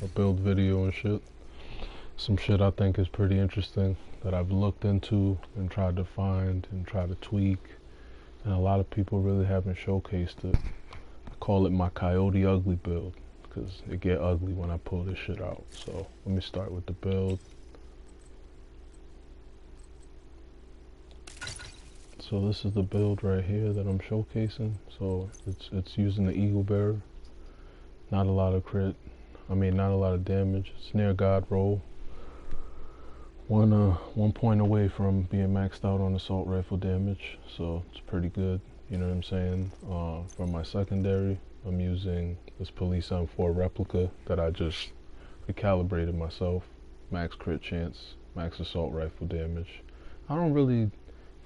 a build video and shit. Some shit I think is pretty interesting that I've looked into and tried to find and try to tweak, and a lot of people really haven't showcased it. I call it my Coyote ugly build because it get ugly when I pull this shit out. So let me start with the build. So this is the build right here that I'm showcasing. So it's using the Eagle Bearer. Not a lot of crit. Not a lot of damage. It's near God roll. One point away from being maxed out on assault rifle damage. So it's pretty good. You know what I'm saying? For my secondary, I'm using this Police M4 replica that I just recalibrated myself. Max crit chance, max assault rifle damage. I don't really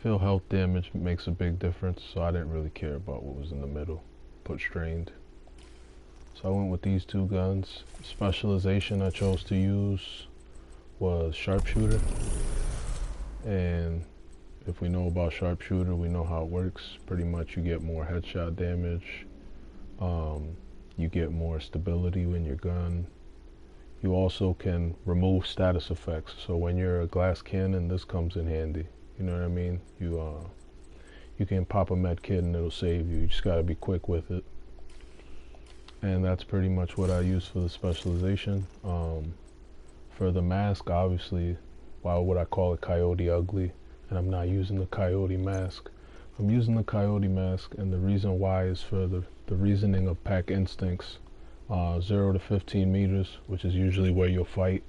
feel health damage makes a big difference, so I didn't really care about what was in the middle. Put strained. So I went with these two guns. Specialization I chose to use was sharpshooter. And if we know about sharpshooter, we know how it works. Pretty much you get more headshot damage. You get more stability in your gun. You also can remove status effects. So when you're a glass cannon, this comes in handy. You know what I mean? You can pop a med kit and it'll save you. You just gotta be quick with it. And that's pretty much what I use for the specialization. For the mask, obviously, why would I call it Coyote ugly? And I'm not using the Coyote mask. I'm using the Coyote mask, and the reason why is for the reasoning of pack instincts. 0 to 15 meters, which is usually where you'll fight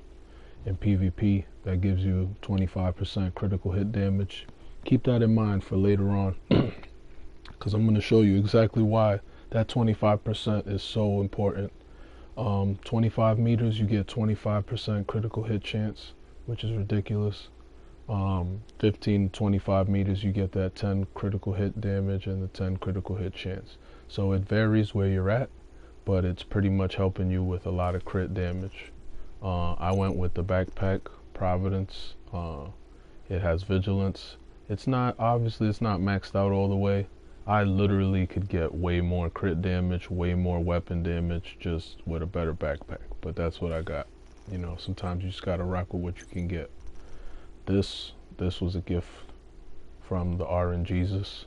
in PvP. That gives you 25% critical hit damage. Keep that in mind for later on, because I'm going to show you exactly why that 25% is so important. 25 meters, you get 25% critical hit chance, which is ridiculous. 15 to 25 meters, you get that 10 critical hit damage and the 10 critical hit chance. So it varies where you're at, but it's pretty much helping you with a lot of crit damage. I went with the backpack Providence. It has vigilance. Obviously it's not maxed out all the way. I literally could get way more crit damage, way more weapon damage just with a better backpack, but that's what I got. You know, sometimes you just gotta rock with what you can get. This was a gift from the RN Jesus.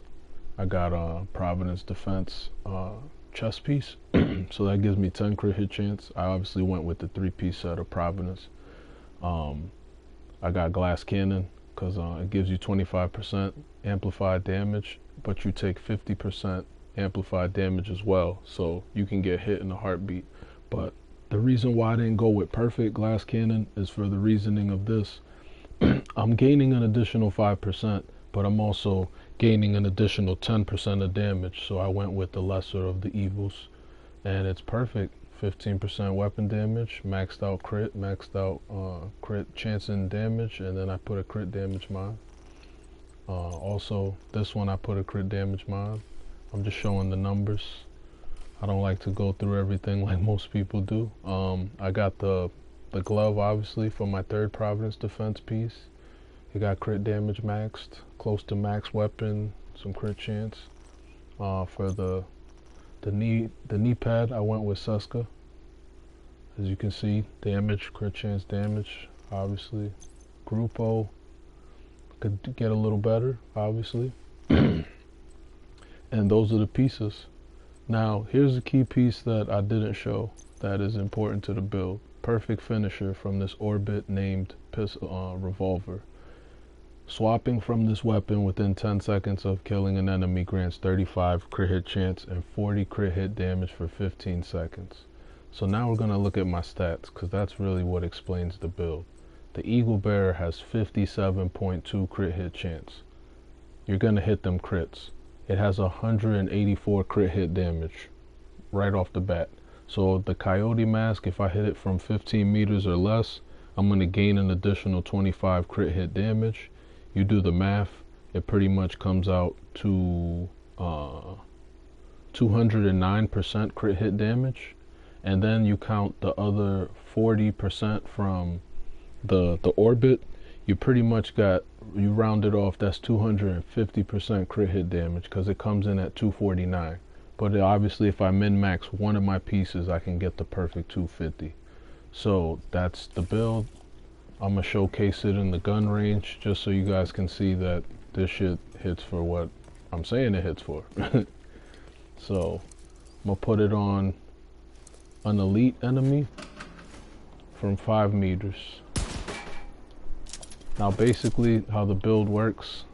I got a Providence Defense chest piece, so that gives me 10 crit hit chance. I obviously went with the 3-piece set of Providence. I got glass cannon because it gives you 25% amplified damage, but you take 50% amplified damage as well, so you can get hit in a heartbeat. But the reason why I didn't go with perfect glass cannon is for the reasoning of this. I'm gaining an additional 5%, but I'm also gaining an additional 10% of damage, so I went with the lesser of the evils, and it's perfect. 15% weapon damage, maxed out crit, maxed out crit chance and damage, and then I put a crit damage mod. Also, this one I put a crit damage mod. I'm just showing the numbers. I don't like to go through everything like most people do. I got the glove, obviously, for my 3rd Providence Defense piece. It got crit damage maxed, close to max weapon, some crit chance. For the knee pad, I went with Seska. As you can see, damage, crit chance damage, obviously. Grupo could get a little better, obviously. And those are the pieces. Now, here's a key piece that I didn't show that is important to the build. Perfect finisher from this Orbit named revolver. Swapping from this weapon within 10 seconds of killing an enemy grants 35 crit hit chance and 40 crit hit damage for 15 seconds. So now we're going to look at my stats, because that's really what explains the build. The Eagle Bearer has 57.2 crit hit chance. You're going to hit them crits. It has 184 crit hit damage right off the bat. So the Coyote mask, if I hit it from 15 meters or less, I'm going to gain an additional 25 crit hit damage. You do the math, it pretty much comes out to 209% crit hit damage. And then you count the other 40% from the Orbit, you pretty much got, you rounded off, that's 250% crit hit damage, because it comes in at 249. But obviously if I min-max one of my pieces, I can get the perfect 250. So that's the build. I'm gonna showcase it in the gun range just so you guys can see that this shit hits for what I'm saying it hits for. So I'm gonna put it on an elite enemy from 5 meters. Now basically how the build works,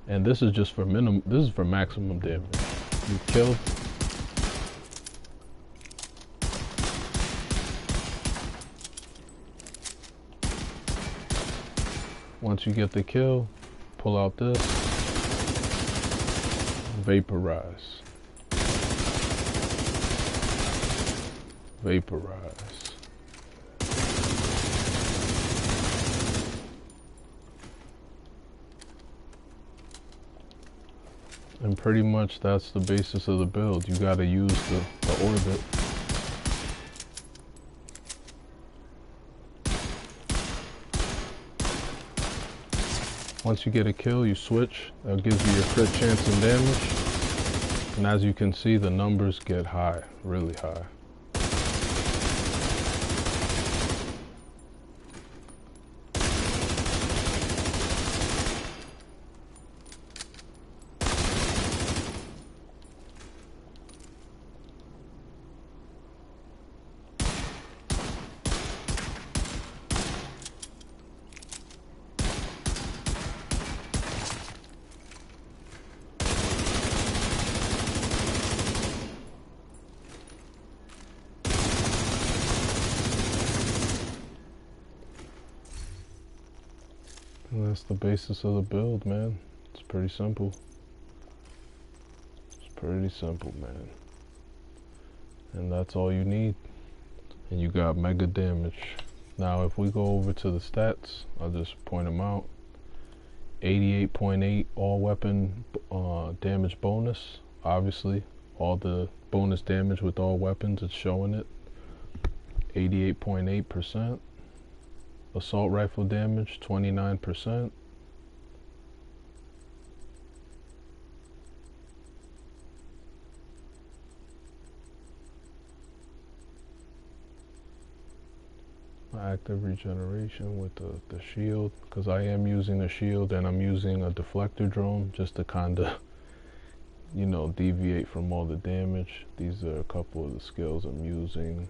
and this is just for this is for maximum damage. You kill. Once you get the kill, pull out this, vaporize. Vaporize. And pretty much that's the basis of the build. You gotta use the orbit. Once you get a kill, you switch. That gives you your crit chance and damage. And as you can see, the numbers get high, really high. And that's the basis of the build, man. It's pretty simple. It's pretty simple, man. And that's all you need. And you got mega damage. Now, if we go over to the stats, I'll just point them out. 88.8 all weapon damage bonus. Obviously, all the bonus damage with all weapons, it's showing it. 88.8%. Assault rifle damage, 29%. Active regeneration with the shield, because I am using a shield and I'm using a deflector drone just to kind of, you know, deviate from all the damage. These are a couple of the skills I'm using.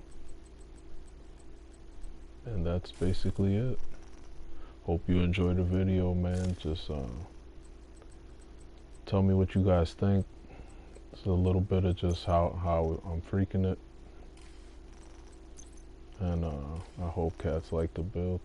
And that's basically it. Hope you enjoyed the video, man. Just tell me what you guys think. It's a little bit of just how I'm freaking it. And I hope cats like the build.